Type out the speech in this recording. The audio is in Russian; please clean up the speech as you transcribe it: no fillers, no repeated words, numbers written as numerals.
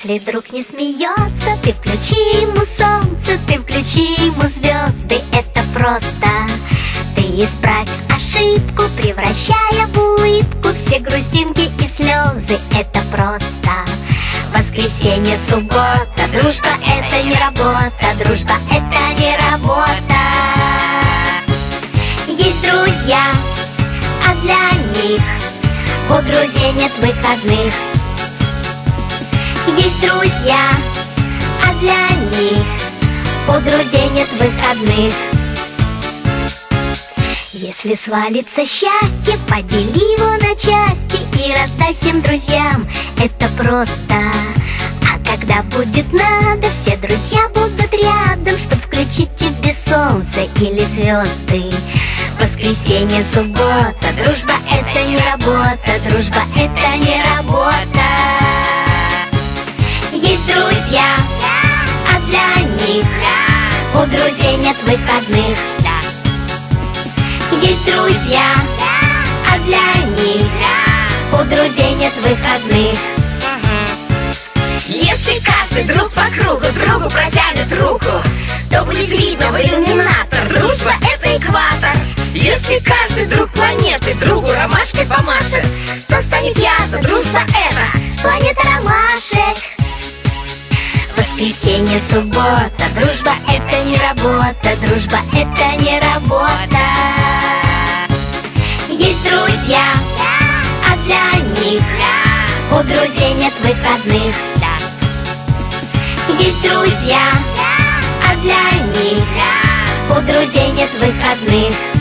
Если друг не смеется, ты включи ему солнце, ты включи ему звезды, это просто. Ты исправь ошибку, превращая в улыбку все грустинки и слезы, это просто. Воскресенье, суббота, дружба это не работа, дружба это не работа. Есть друзья, а для них у друзей нет выходных. Есть друзья, а для них у друзей нет выходных. Если свалится счастье, подели его на части и раздай всем друзьям, это просто. А когда будет надо, все друзья будут рядом, чтоб включить тебе солнце или звезды. Воскресенье, суббота, дружба это не работа, дружба это не работа. Есть друзья, а для них у друзей нет выходных. Есть друзья, а для них у друзей нет выходных. Если каждый друг по кругу другу протянет руку, то будет видно в иллюминатор, дружба это экватор. Если каждый друг планеты другу ромашкой помашет, то станет ясно, дружба это планета ромашек. Воскресенье, суббота, дружба это не работа, дружба это не работа. Есть друзья, а для них у друзей нет выходных. Есть друзья, а для них у друзей нет выходных.